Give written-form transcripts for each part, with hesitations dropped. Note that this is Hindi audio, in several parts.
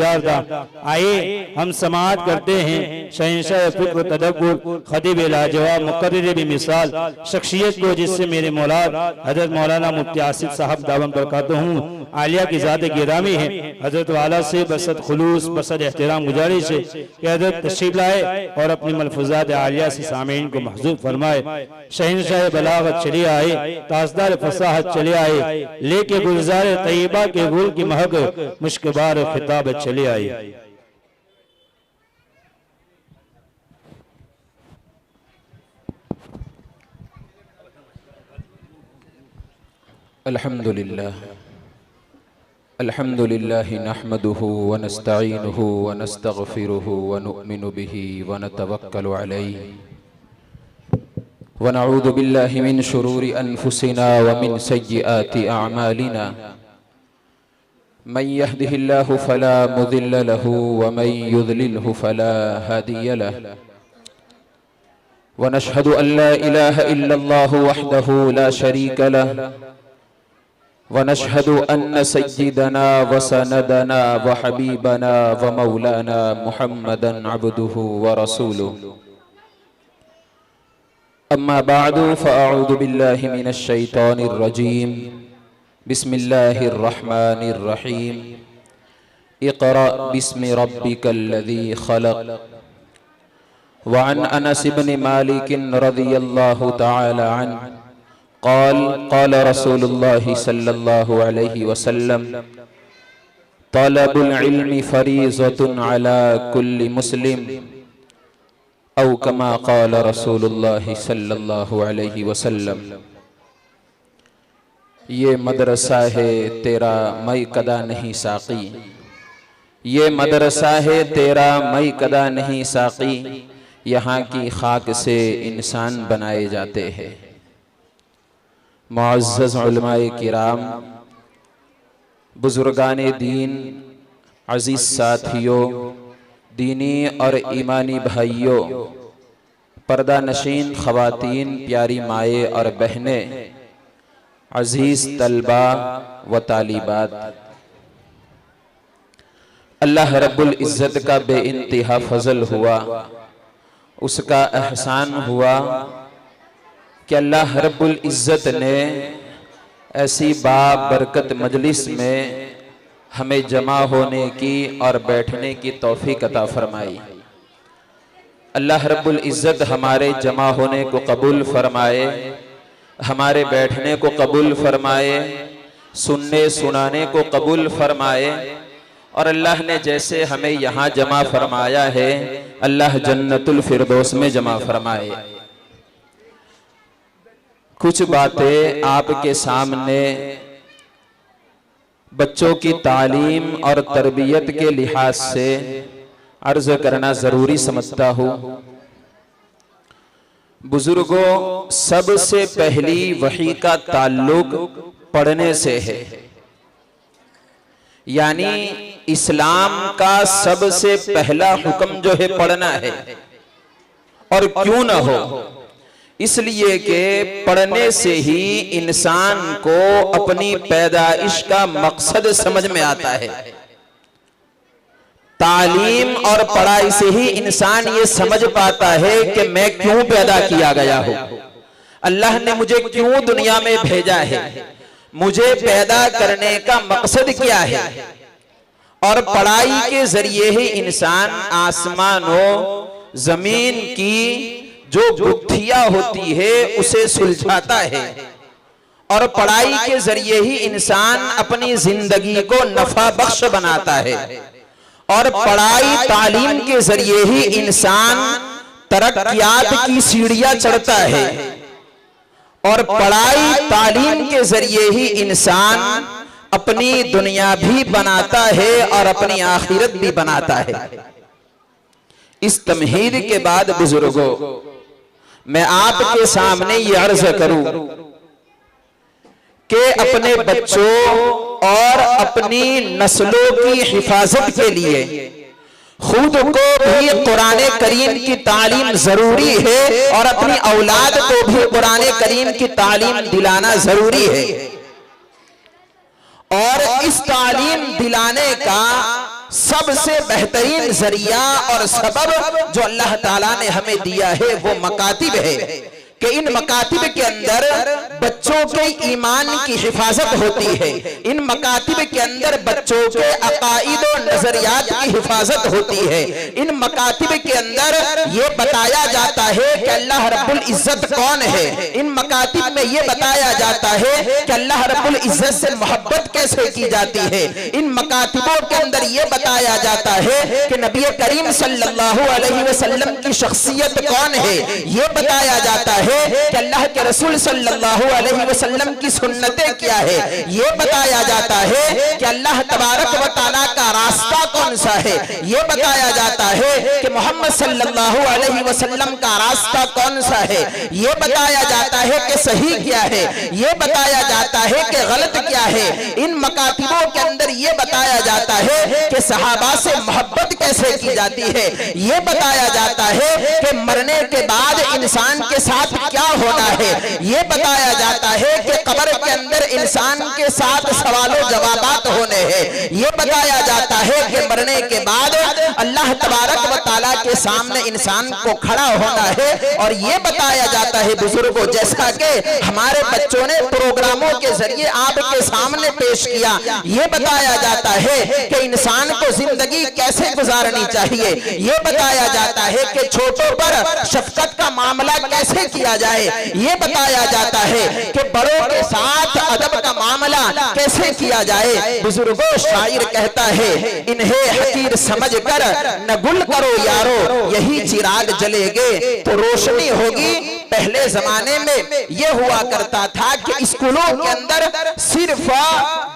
आइए हम समाअत करते हैं शहंशाह फिक्र तदब्बुर खतीब लाजवाब मुकर्रिर बेमिसाल शख्सियत को जिससे मेरे मौलाद हजरत मौलाना मुफ्ती आसिफ साहब दावम बरकातहू आलिया की ज़ात गिरामी है। हजरत वाला से बसत खुलूस बसत एहतराम गुजारिश है कि हजरत तशरीफ लाए और अपनी मलफूजात आलिया से सामीन को महजूब फरमाए। शहंशाह बलागत चले आए, ताजदार फसाहत चले आए, लेके गुलजार तैयबा के गुल की महक मुश्कबार खिताब चले आए। अल्हम्दुलिल्लाह नहमदुहु व नस्तईनुहु व नस्तगफिरुहु व नुअमिनु बिही व नतवक्कलु अलैहि व नऊज़ु बिल्लाहि मिन शुरूरि अनफुसिना व मिन सय्यिआति अअमालिना मन यहदिहिल्लाहु फला मुदिल्ल लहु व मन युद्लिलहु फला हादिय लहु व नशहदु अन ला इलाहा इल्लल्लाहु वहदहु ला शरीक लहु व नशहदु अन्न सय्यिदना व सनदना व हबीबना व मौलाना मुहम्मदन अब्दुहु व रसूलुहु। अम्मा बाअदु फ़अऊज़ु बिल्लाहि मिनश शैतानिर रजीम। बिस्मिल्लाहिर रहमानिर रहीम। इक़रा बिस्मि रब्बिकल्लज़ी खलक़। व अन अनस इब्न मालिक रज़ियल्लाहु तआला अन्हु क़ाल रसूलुल्लाहि सल्लल्लाहु अलैहि वसल्लम तलबुल इल्मि फ़रीज़तुन अला कुल्लि मुस्लिम औ कमा क़ाल रसूलुल्लाहि सल्लल्लाहु अलैहि वसल्लम। ये मदरसा है तेरा मैं कदा नहीं साक़ी, ये मदरसा है तेरा मैं कदा नहीं साक़ी, यहाँ की खाक से इंसान बनाए जाते हैं। मुअज़्ज़ज़ उलमाए किराम, बुजुर्गाने दीन, अज़ीज़ साथियों, दीनी और ईमानी भाइयों, पर्दा नशीन ख़वातीन, प्यारी माए और बहनें, अज़ीज़ तलबा व तालिबात, अल्लाह रब्बुल इज़्ज़त का बेइंतिहा फ़ज़ल हुआ, उसका एहसान हुआ कि अल्लाह रब्बुल इज़्ज़त ने ऐसी बाबरकत मजलिस में हमें जमा होने की और बैठने की तौफीक अता फरमाई। अल्लाह रब्बुल इज़्ज़त हमारे जमा होने को कबूल फरमाए, हमारे बैठने को कबूल फरमाए, सुनने सुनाने को कबूल फरमाए, और अल्लाह ने जैसे हमें यहाँ जमा फरमाया है अल्लाह जन्नतुल फिरदौस में जमा फरमाए। कुछ बातें आपके सामने बच्चों की तालीम और तरबियत के लिहाज से अर्ज करना जरूरी समझता हूँ। बुजुर्गों, सबसे पहली वही का ताल्लुक पढ़ने से है, यानी इस्लाम का सबसे पहला हुक्म जो है पढ़ना है। और क्यों न हो, इसलिए कि पढ़ने से ही इंसान को अपनी पैदाइश का मकसद समझ में आता है। तालीम और पढ़ाई से ही इंसान ये समझ पाता है कि मैं क्यों पैदा किया गया हूं, अल्लाह ने मुझे क्यों दुनिया में भेजा है, मुझे पैदा करने का मकसद क्या है। और पढ़ाई के जरिए ही इंसान आसमानों जमीन की जो गुत्थियां होती है उसे सुलझाता है, और पढ़ाई के जरिए ही इंसान अपनी जिंदगी को नफा बख्श बनाता है, और पढ़ाई तालीम के जरिए ही इंसान तरक्कियात की सीढ़ियां चढ़ता है, और पढ़ाई तालीम के जरिए ही इंसान अपनी दुनिया भी बनाता है और अपनी आखिरत भी बनाता है। इस तमहीद के बाद बुजुर्गों, मैं आपके सामने ये अर्ज करूं कि अपने बच्चों और अपनी नस्लों की हिफाजत के लिए खुद को भी कुरान करीम की तालीम जरूरी है और अपनी औलाद को भी कुरान करीम की तालीम दिलाना जरूरी है। और इस तालीम दिलाने का सबसे बेहतरीन जरिया और सबब जो अल्लाह ताला ने हमें दिया है वो मकातिब है कि इन मकातिब के अंदर बच्चों के ईमान की हिफाजत होती है। इन मकातिब के अंदर बच्चों के अकाईद और नजरियात की हिफाजत होती है। इन मकातिब के अंदर ये बताया जाता है कि अल्लाह रब्बुल इज्जत कौन है। इन मकातिब में ये बताया जाता है कि अल्लाह रब्बुल इज्जत से मोहब्बत कैसे की जाती है। इन मकातिबों के अंदर ये बताया जाता है कि नबी करीम सल्लल्लाहु अलैहि वसल्लम की शख्सियत कौन है। ये बताया जाता है कि अल्लाह के रसूल सल्लल्लाहु अलैहि वसल्लम की सुन्नतें क्या है। ये बताया जाता है कि अल्लाह तबारक व तआला का रास्ता कौन सा है। ये बताया जाता है कि मोहम्मद सल्लल्लाहु अलैहि वसल्लम का रास्ता कौन सा है। ये बताया जाता है कि सही क्या है। ये बताया जाता है कि गलत क्या है। इन मकातिबों के अंदर ये बताया जाता है कि सहाबा से मोहब्बत कैसे की जाती है। ये बताया जाता है कि मरने के बाद इंसान के साथ क्या होना है। ये बताया जाता है कि कब्र के अंदर इंसान के साथ सवालों जवाबात होने हैं। ये बताया जाता है कि मरने के बाद अल्लाह तबारक व तआला के सामने इंसान को खड़ा होना है। और ये बताया जाता है बुजुर्गों, जैसा कि हमारे बच्चों ने प्रोग्रामों के जरिए आपके सामने पेश किया, ये बताया जाता है कि इंसान को जिंदगी कैसे गुजारनी चाहिए। ये बताया जाता है कि छोटों पर शफकत का मामला कैसे किया जाए। ये बताया जाता है कि बड़ों के साथ अदब का मामला कैसे किया जाए। बुजुर्गों, शायर कहता है इन्हें हकीर समझकर न गुल करो यारो, यही चिराग जलेगे तो रोशनी होगी। पहले जमाने में यह हुआ करता था कि स्कूलों के अंदर सिर्फ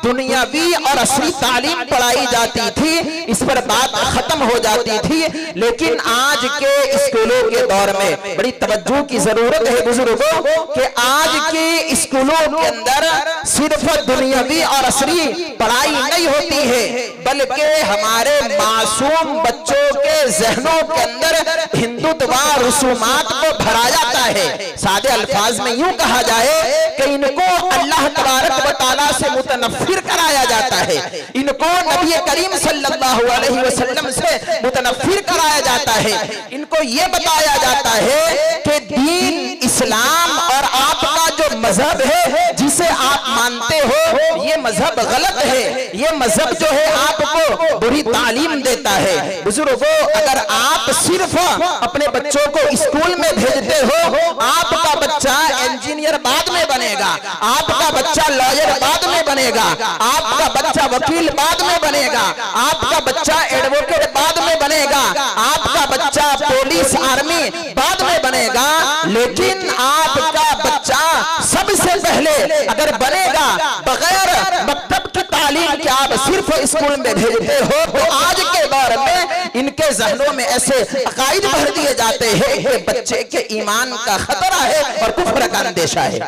दुनियावी और असली तालीम पढ़ाई जाती थी, इस पर बात खत्म हो जाती थी। लेकिन आज के स्कूलों के दौर में बड़ी तवज्जो की जरूरत है बुजुर्गों कि आज के स्कूलों के अंदर सिर्फ दुनियावी और असली पढ़ाई नहीं होती है, बल्कि हमारे मासूम बच्चों के जहनों के अंदर हिंदुत्व रसूमात को भरा जाता है। सादे अल्फाज में यूं कहा जाए कि इनको अल्लाह तबारक व तआला से मुतनफ्फिर कराया जाता है। इनको नबी करीम सल्लल्लाहु अलैहि वसल्लम से मुतनफ्फिर कराया जाता है। इनको ये बताया जाता है कि दीन इस्लाम और आपका जो मजहब है जिसे आप मानते हो ये मजहब गलत है। ये मजहब जो है आपको बुरी तालीम देता है। बुजुर्गों, अगर आप सिर्फ अपने बच्चों को स्कूल में भेजते हो, आपका बच्चा इंजीनियर बाद में बनेगा, आपका बच्चा लॉयर बाद में बनेगा, आपका बच्चा वकील बाद में बनेगा, आपका बच्चा एडवोकेट बाद में बनेगा, आपका बच्चा पुलिस आर्मी बाद में बनेगा। लेकिन आपका बच्चा सबसे पहले अगर बनेगा बगैर मकतब की तालीम के आप सिर्फ स्कूल में भेजते हो, तो आज के दौर में इनके जहनों में ऐसे अकायद भर दिए जाते हैं कि बच्चे के ईमान का खतरा है और कुफ्र का अंदेशा है।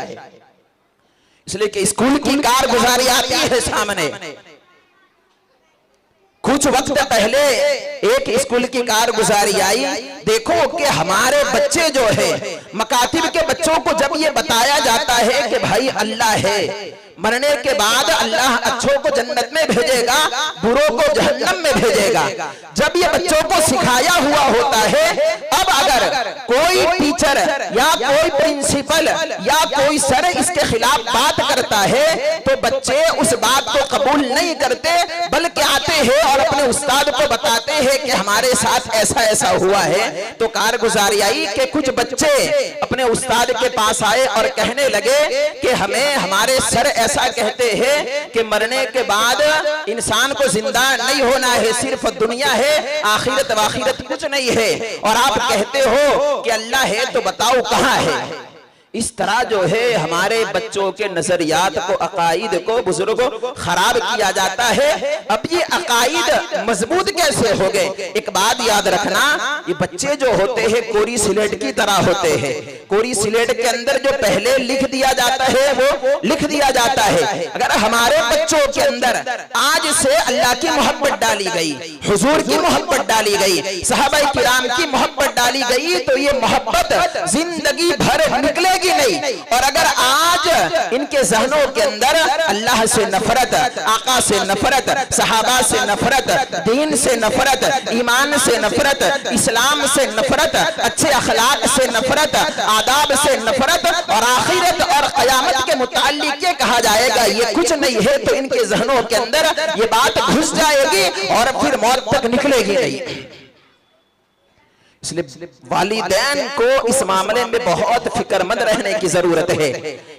इसलिए कि स्कूल की कारगुजारी आती है सामने। कुछ वक्त पहले एक स्कूल की कारगुजारी आई। देखो कि हमारे बच्चे जो है, मकातिब के बच्चों को जब ये बताया जाता है कि भाई अल्लाह है, मरने के बाद अल्लाह अच्छों को जन्नत में भेजेगा, बुरों को जहन्नम में भेजेगा, जब ये बच्चों को सिखाया हुआ होता है, अब अगर कोई टीचर या कोई प्रिंसिपल या कोई सर इसके खिलाफ बात करता है तो बच्चे उस बात को कबूल नहीं करते, बल्कि आते हैं और अपने उस्ताद को बताते हैं कि हमारे साथ ऐसा ऐसा हुआ है। तो कारगुजारी आई कि कुछ बच्चे अपने उस्ताद के पास आए और कहने लगे कि हमें हमारे सर ऐसा कहते हैं कि मरने के बाद इंसान को जिंदा नहीं होना है, सिर्फ दुनिया है, आखिरत वाखिरत कुछ नहीं है। और आप कहते हो कि अल्लाह है, तो बताओ कहां है। इस तरह जो है हमारे बच्चों के नजरियात को, अकाईद को बुजुर्गों खराब किया जाता है। अब ये अकाईद मजबूत कैसे हो गए? एक बात याद रखना, ये बच्चे जो होते हैं कोरी स्लेट की तरह होते हैं। कोरी स्लेट के अंदर जो पहले लिख दिया जाता है वो लिख दिया जाता है। अगर हमारे बच्चों के अंदर आज से अल्लाह की मोहब्बत डाली गई, हुजूर की मोहब्बत डाली गई, सहाबाए किराम की मोहब्बत डाली गई, तो ये मोहब्बत जिंदगी भर निकलेगी निकलेगी नहीं। और अगर आज इनके जहनों के अंदर अल्लाह से नफरत, आका से नफरत, सहाबा से नफरत, दीन से नफरत, ईमान से नफरत, इस्लाम से नफरत, अच्छे अखलाक से नफरत, आदाब से नफरत और आखिरत और क़यामत के मुताल्लिक़ ये कहा जाएगा ये कुछ नहीं है, तो इनके जहनों के अंदर ये बात घुस जाएगी और फिर मौत तक निकलेगी नहीं। इसलिए वालिदैन को इस मामले में बहुत फिक्रमंद रहने की जरूरत है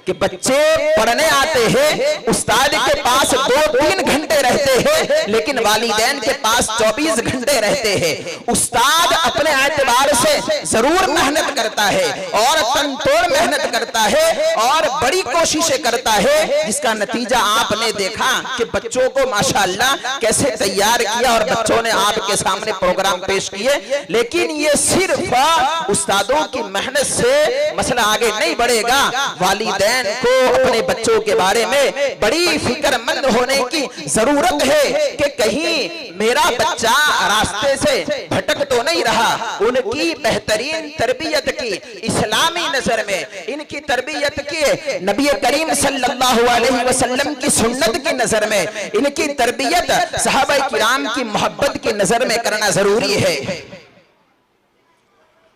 कि बच्चे पढ़ने आते हैं, उस्ताद के पास 2-3 घंटे रहते हैं, लेकिन वालिदैन के पास 24 घंटे रहते हैं। उस्ताद अपने एतबार से जरूर मेहनत करता है और तनतोड़ मेहनत करता है और बड़ी कोशिशें करता है, जिसका नतीजा आपने देखा कि बच्चों को माशाअल्लाह कैसे तैयार किया और बच्चों ने आपके सामने प्रोग्राम पेश किए। लेकिन ये सिर्फ उस्तादों की मेहनत से मसला आगे नहीं बढ़ेगा। वालिदैन को अपने बच्चों के बारे में बड़ी फिक्रमंद होने की जरूरत है कि कहीं मेरा बच्चा रास्ते से भटक तो नहीं रहा। उनकी बेहतरीन तरबियत की इस्लामी नजर में, इनकी तरबियत की नबी करीम सल्लल्लाहु अलैहि वसल्लम की सुन्नत की नजर में, इनकी तरबियत सहाबा किराम की मोहब्बत की नजर में करना जरूरी है।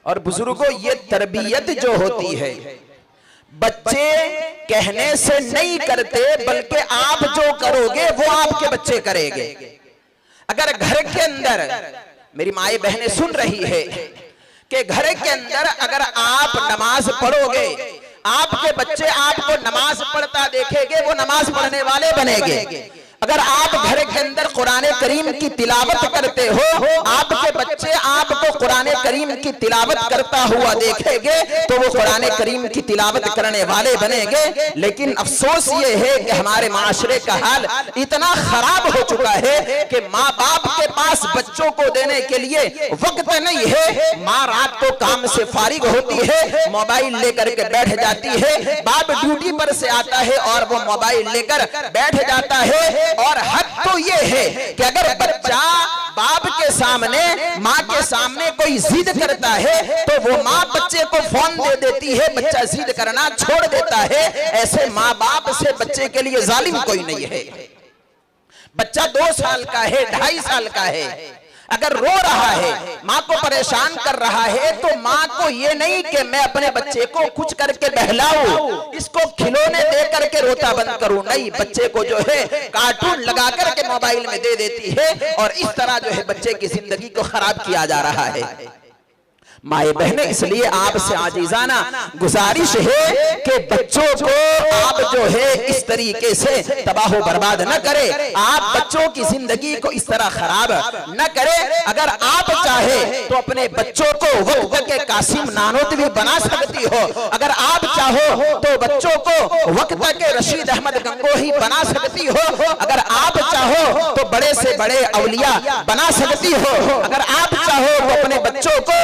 और बुजुर्गों, ये तरबियत जो होती है बच्चे कहने से नहीं करते, बल्कि आप जो करोगे वो आपके बच्चे करेंगे। अगर घर के अंदर, मेरी माए बहनें सुन रही है कि घर के अंदर अगर आप नमाज पढ़ोगे, आपके बच्चे आपको नमाज पढ़ता देखेंगे, वो नमाज पढ़ने वाले बनेंगे। अगर आप घर के अंदर कुरान करीम की तिलावत करते हो, आपके बच्चे आपको कुरान करीम की तिलावत करता हुआ देखेंगे तो वो कुरान करीम की तिलावत करने वाले बनेंगे। लेकिन अफसोस ये है कि हमारे माशरे का हाल इतना खराब हो चुका है कि माँ बाप के पास बच्चों को देने के लिए वक्त नहीं है। माँ रात को काम से फारिग होती है, मोबाइल लेकर के बैठ जाती है, बाप ड्यूटी पर से आता है और वो मोबाइल लेकर बैठ जाता है। और हद तो ये है कि अगर बच्चा बाप के सामने, माँ के सामने कोई जिद करता है तो वो माँ बच्चे को फोन दे देती है, बच्चा जिद करना छोड़ देता है। ऐसे माँ बाप से बच्चे के लिए जालिम कोई नहीं है। बच्चा 2 साल का है, 2.5 साल का है, अगर रो रहा है, माँ को परेशान कर रहा है, तो माँ को ये नहीं कि मैं अपने बच्चे को कुछ करके बहलाऊं, इसको खिलौने दे करके रोता बंद करूं। नहीं, बच्चे को जो है कार्टून लगा करके मोबाइल में दे देती है और इस तरह जो है बच्चे की जिंदगी को खराब किया जा रहा है। माए बहने, इसलिए आपसे आजीजाना गुजारिश है कि बच्चों को आप जो है इस तरीके से तबाह बर्बाद न करें, आप बच्चों की जिंदगी को इस तरह खराब न करें। अगर आप चाहे तो अपने बच्चों को वक्त के कासिम नानोतवी बना सकती हो, अगर आप चाहो तो बच्चों को वक्त के रशीद अहमद गंगोही बना सकती हो, अगर आप चाहो तो बड़े से बड़े औलिया बना सकती हो, अगर आप चाहो तो अपने बच्चों को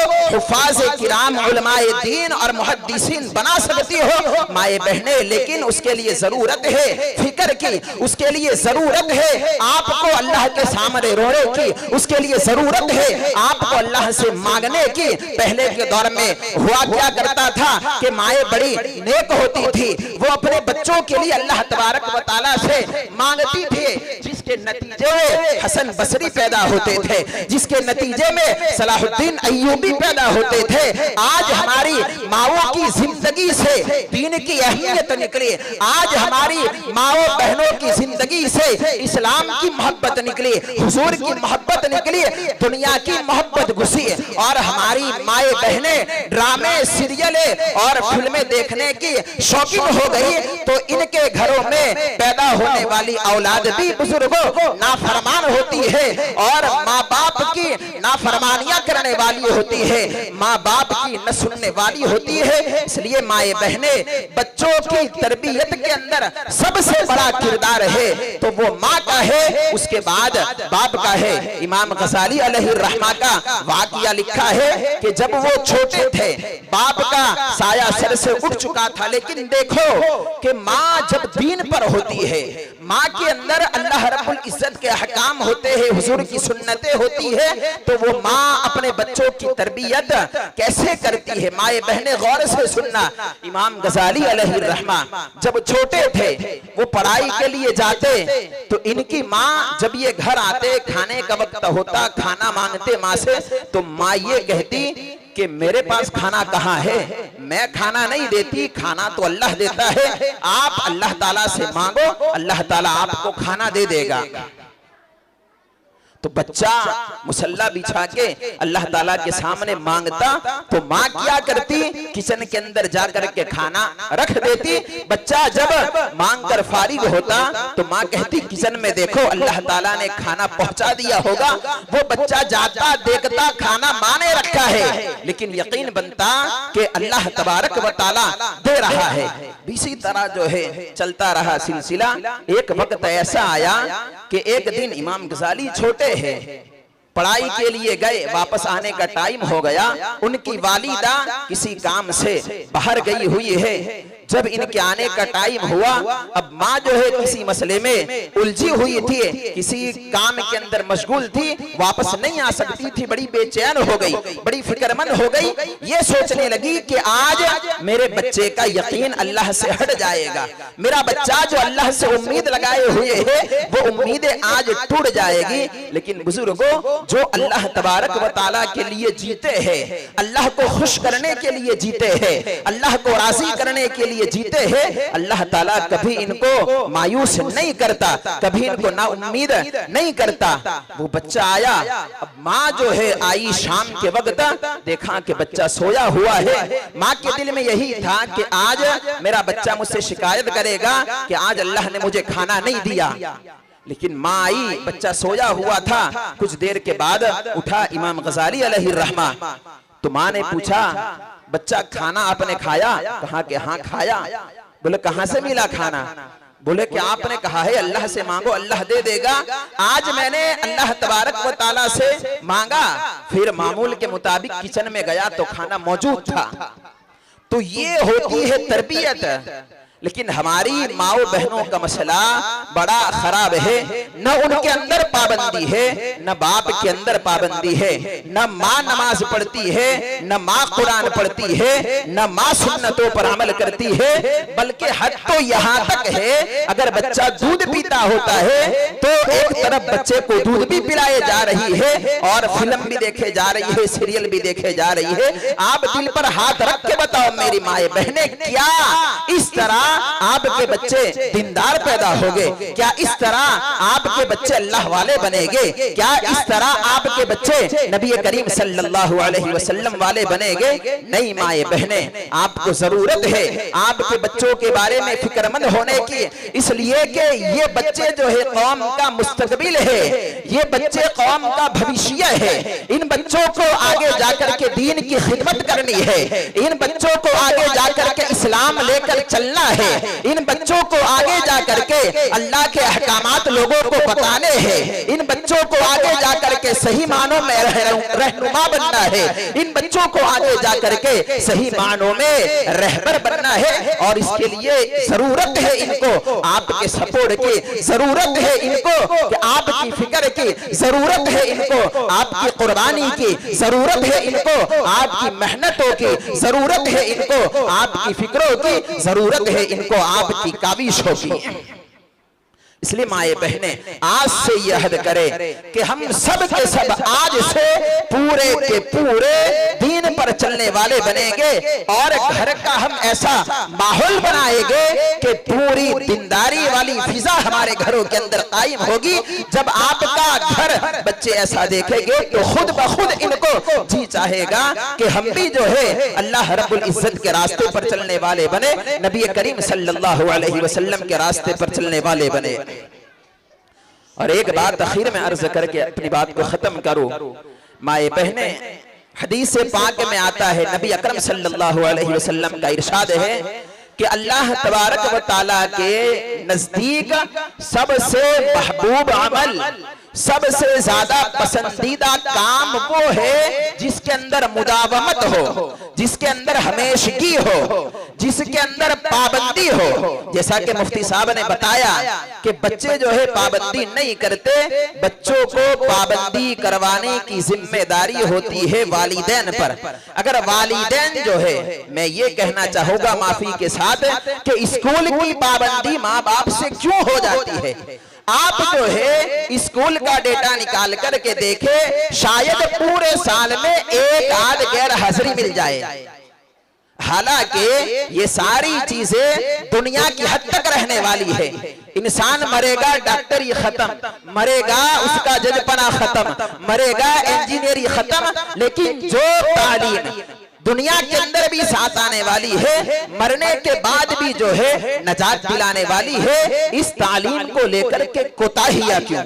हुफ़ाज़ किराम उलमाए दीन और मुहद्दिसीन बना सकती हो माए बहने। लेकिन उसके लिए जरूरत है फिक्र की, उसके लिए जरूरत है आपको अल्लाह के सामने रोने की, उसके लिए जरूरत है आपको अल्लाह से मांगने की। पहले के दौर में हुआ क्या करता था कि माए बड़ी नेक होती थी, वो अपने बच्चों के लिए अल्लाह तबारक व तआला से मांगती थी, जिसके नतीजे में हसन बसरी पैदा होते थे, जिसके नतीजे में सलाहुद्दीन अय्यूबी पैदा होते थे। आज हमारी माओ की जिंदगी से दीन की अहमियत निकली, आज हमारी माओ बहनों की जिंदगी से इस्लाम की मोहब्बत निकली, हुजूर की मोहब्बत निकली, दुनिया की मोहब्बत घुसी और हमारी माए बहनें ड्रामे, सीरियले और फिल्में देखने की शौकीन हो गई। तो इनके घरों में पैदा होने वाली औलाद भी बुजुर्गों नाफरमान होती है और माँ बाप की नाफरमानियां करने वाली होती है, माँ बाप की न सुनने वाली होती है। इसलिए माए बहने, बच्चों की तरबियत के अंदर सबसे बड़ा किरदार है तो वो माँ का है, उसके बाद बाप का है। इमाम गजाली अलैहि रहमा का वाकया लिखा है कि जब वो छोटे थे बाप का साया सर से उठ चुका था, लेकिन देखो कि माँ जब दीन पर होती है, माँ के अंदर अल्लाह रब्बुल इज्जत के अहकाम होते हैं, हुजूर की सुन्नतें होती है, तो वो माँ अपने बच्चों की तरबियत कैसे करती है। माए बहने गौर से सुनना, इमाम गजाली अलैहि रहमा जब छोटे थे वो पढ़ाई के लिए जाते तो इनकी माँ जब ये घर आते, खाने का वक्त होता, खाना मांगते माँ से, तो माँ ये कहती कि मेरे पास खाना कहाँ है, मैं खाना नहीं देती, खाना तो अल्लाह देता है, आप अल्लाह ताला से मांगो, अल्लाह ताला आपको खाना दे देगा। तो बच्चा मुसल्ला बिछा के अल्लाह ताला के सामने मांगता तो माँ क्या करती, किचन के अंदर जाकर के खाना रख देती। बच्चा जब मांग कर फारिग होता तो माँ कहती किचन में देखो अल्लाह ताला ने खाना पहुंचा दिया होगा। वो बच्चा जाता देखता खाना माँ ने रखा है, लेकिन यकीन बनता कि अल्लाह तबारक व ताला दे रहा है। इसी तरह जो है चलता रहा सिलसिला। एक वक्त ऐसा आया कि एक दिन इमाम गजाली छोटे हैं, पढ़ाई के लिए गए, वापस आने का टाइम हो गया। उनकी वालिदा किसी काम से बाहर गई हुई है। जब इनके आने का टाइम हुआ, अब माँ जो है किसी मसले में उलझी हुई थी, किसी काम के अंदर मशगूल थी, वापस नहीं आ सकती थी, बड़ी बेचैन हो गई, बड़ी फिक्रमंद हो गई। ये सोचने लगी कि आज मेरे बच्चे का यकीन अल्लाह से हट जाएगा, मेरा बच्चा जो अल्लाह से उम्मीद लगाए हुए है वो उम्मीदें आज टूट जाएगी। लेकिन बुजुर्गों, जो अल्लाह तबारक व ताला के लिए जीते हैं, अल्लाह को खुश करने के लिए जीते हैं, अल्लाह को राजी करने के लिए जीते हैं, अल्लाह ताला कभी इनको मायूस नहीं करता, कभी इनको ना उम्मीद नहीं करता। वो बच्चा आया, अब माँ जो है आई शाम के वक्त, देखा कि बच्चा सोया हुआ है। माँ के दिल में यही था कि आज मेरा बच्चा मुझसे शिकायत करेगा कि आज अल्लाह ने मुझे खाना नहीं दिया। लेकिन माँ आई, बच्चा सोया हुआ था। कुछ देर के बाद उठा इमाम गजाली अलैहि रहमा, तो माँ ने पूछा बच्चा खाना आपने खाया? कहा कि हाँ खाया। बोले कहाँ से मिला खाना? बोले कि आपने कहा है अल्लाह से मांगो अल्लाह दे देगा। आज मैंने अल्लाह तबारक व ताला से मांगा, फिर मामूल के मुताबिक किचन में गया तो खाना मौजूद था। तो ये होती है तरबियत। लेकिन हमारी माओ बहनों का मसला बड़ा खराब है। न उनके अंदर पाबंदी है, न बाप के अंदर पाबंदी है, न माँ नमाज पढ़ती है, न माँ कुरान पढ़ती है, न माँ सुन्नतों पर अमल करती है। बल्कि हद तो यहाँ तक है, अगर बच्चा दूध पीता होता है तो एक तरफ बच्चे को दूध भी पिलाए जा रही है और फिल्म भी देखे जा रही है, सीरियल भी देखे जा रही है। आप दिल पर हाथ रख के बताओ मेरी माए बहने, क्या इस तरह आपके बच्चे दीनदार पैदा होंगे? क्या इस तरह आपके बच्चे अल्लाह वाले बनेंगे? क्या इस तरह आपके बच्चे नबी करीम सल्लल्लाहु अलैहि वसल्लम वाले बनेंगे? नहीं माए बहने, आपको जरूरत है आपके बच्चों के बारे में फिक्रमंद होने की, इसलिए कि ये बच्चे जो है कौम का मुस्तकबिल है, ये बच्चे कौम का भविष्य है। इन बच्चों को आगे जाकर के दीन की खिदमत करनी है, इन बच्चों को आगे जाकर के इस्लाम लेकर चलना है, इन बच्चों को आगे जाकर के अल्लाह के अहकामात लोगों को बताने हैं, इन बच्चों को आगे जाकर के सही मानों में रहनुमा बनना है, इन बच्चों को आगे जाकर के सही मानों में रहबर बनना है। और इसके लिए जरूरत है इनको आपके सपोर्ट की, जरूरत है इनको कि आपकी फिक्र की, जरूरत है इनको आपकी कुर्बानी की, जरूरत है इनको आपकी मेहनतों की, जरूरत है इनको आपकी फिक्रों की, जरूरत है इनको आपकी काविशों की। इसलिए माए बहने, आज से यह हद करें कि हम सब के सब आज से पूरे के पूरे दीन पर चलने वाले बनेंगे और घर का हम ऐसा माहौल बनाएंगे कि पूरी दीनदारी वाली फिजा हमारे घरों के अंदर कायम होगी। जब आपका घर बच्चे ऐसा देखेंगे तो खुद ब खुद इनको जी चाहेगा कि हम भी जो है अल्लाह रब्बुल इज्जत के रास्ते पर चलने वाले बने, नबी करीम सल्लल्लाहु अलैहि वसल्लम के रास्ते पर चलने वाले बने। और एक बात आखिर में अर्ज करके अपनी बात को खत्म करूं, माए बहने, हदीस पाक में आता है, नबी अकरम सल्लल्लाहु अलैहि वसल्लम का इरशाद है कि अल्लाह तबारक व ताला के नजदीक सबसे महबूब अमल, सबसे ज्यादा पसंदीदा काम वो है जिसके अंदर मुदावमत हो, जिसके अंदर हमेशगी हो, जिसके अंदर पाबंदी हो। जैसा कि मुफ्ती साहब ने बताया कि बच्चे जो है पाबंदी नहीं करते, बच्चों को पाबंदी करवाने की जिम्मेदारी होती है वालिदैन पर। अगर वालिदैन जो है, मैं ये कहना चाहूंगा माफी के साथ कि स्कूल की पाबंदी माँ बाप से क्यों हो जाती है। आप जो है स्कूल का डेटा निकाल करके देखे, शायद पूरे साल में एक आध गैर हाजिरी मिल जाए। हालांकि ये सारी चीजें दुनिया की हद तक रहने वाली है। इंसान मरेगा, डॉक्टरी खत्म, मरेगा उसका जजपना खत्म, मरेगा इंजीनियरिंग खत्म, लेकिन जो तालीम दुनिया के अंदर भी साथ आने वाली है, मरने के बाद भी जो है नजात दिलाने वाली है, इस तालीम को लेकर के कोताहियां क्यों।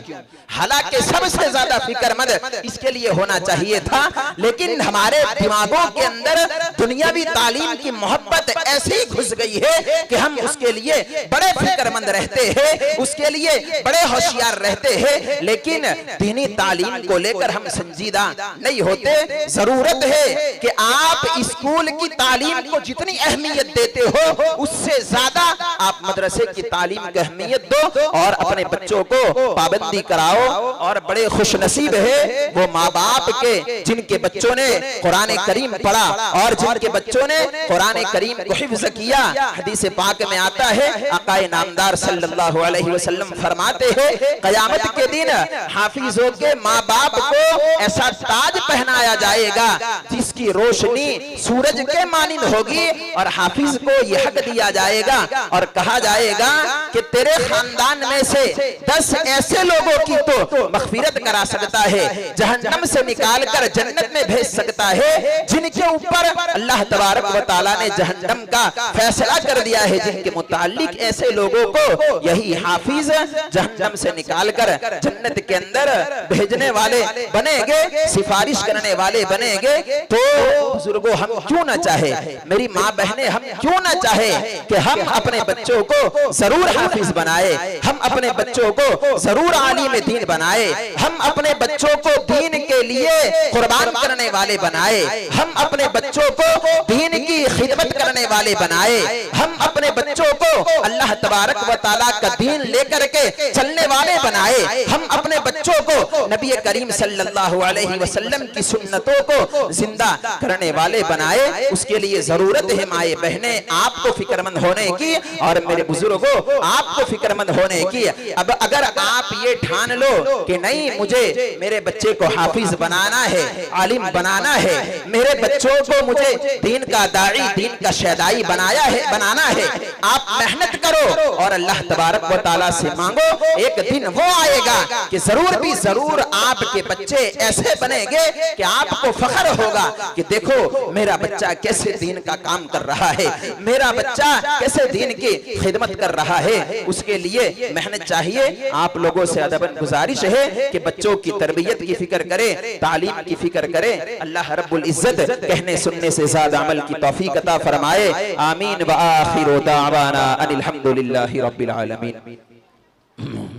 हालांकि सबसे ज्यादा फिक्रमंद इसके लिए होना चाहिए था, लेकिन हमारे दिमागों के अंदर दुनियावी तालीम की मोहब्बत ऐसी घुस गई है कि हम उसके लिए बड़े फिक्रमंद रहते हैं, उसके लिए बड़े होशियार रहते हैं, लेकिन दीनी तालीम को लेकर हम संजीदा नहीं होते। जरूरत है कि आप स्कूल की तालीम को जितनी अहमियत देते हो, उससे ज्यादा आप मदरसे की तालीम को अहमियत दो और अपने बच्चों को पाबंदी कराओ। और बड़े खुशनसीब है वो माँ बाप के जिनके बच्चों ने कुरान करीम पढ़ा और जिनके बच्चों ने कुरान करीम को हिफ्ज किया। हदीस पाक में आता है, आकाए नामदार सल्लल्लाहु अलैहि वसल्लम फरमाते हैं, क़यामत के दिन हाफिजों के माँ बाप को ऐसा ताज पहनाया जाएगा जिसकी रोशनी सूरज के मानिंद होगी, और हाफिज को यह हक दिया जाएगा और कहा जाएगा कि तेरे खानदान में से 10 ऐसे लोगों की तो मग़फ़िरत करा सकता है, जहन्नम से निकाल कर जन्नत में भेज सकता है, जिनके ऊपर अल्लाह तबारक व तआला ने जहन्नम का फैसला कर दिया है, जिनके मुतालिक ऐसे लोगों को यही हाफिज जहन्नम से निकाल कर जन्नत के अंदर भेजने वाले बनेंगे, सिफारिश करने वाले बनेंगे। तो बुजुर्गों, हम क्यों ना चाहे, मेरी माँ बहनें, हम क्यों ना चाहे कि हम अपने बच्चों को जरूर हाफिज बनाए, हम अपने बच्चों को जरूर आलिम दीन बनाए, हम अपने बच्चों को दीन के लिए कुर्बान करने वाले बनाए, हम अपने बच्चों को दीन की खिदमत करने वाले बनाए, हम अपने बच्चों को अल्लाह तबारक व तआला का दीन लेकर के चलने वाले बनाए, हम अपने बच्चों को नबी करीम सल्लल्लाहु अलैहि वसल्लम की सुन्नतों को जिंदा करने वाले बनाए। उसके लिए जरूरत है माए बहने आपको फिक्रमंद होने की और मेरे बुजुर्गों आपको फिक्रमंद होने की। अब अगर आप ये ठान लो कि नहीं, मुझे मेरे बच्चे को हाफिज बनाना है, आलिम बनाना है, मेरे बच्चों को मुझे दीन का दाई, दीन का शहदाई बनाना है, आप मेहनत करो और अल्लाह तबारक व तआला से मांगो। एक दिन वो आएगा कि जरूर भी जरूर आपके बच्चे ऐसे बनेंगे कि आपको फख्र होगा कि देखो मेरा बच्चा कैसे दीन का काम कर रहा है, मेरा बच्चा कैसे दीन की खिदमत कर रहा है। उसके लिए मेहनत चाहिए। आप लोगों से अदबन गुजारिश है कि बच्चों की तरबियत की फिक्र करें, तालीम की फिक्र करें। अल्लाह रब्बुल इज्जत कहने सुनने से ज्यादा अमल की तौफीक अता फरमाए। आमीन व आखिरु दावाना अनिल हम्दुलिल्लाहि रब्बिल आलमीन।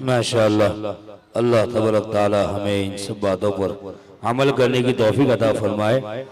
माशाअल्लाह, अल्लाह तबारक तआला हमें इन सब बातों पर अमल करने की तौफीक अता फरमाए।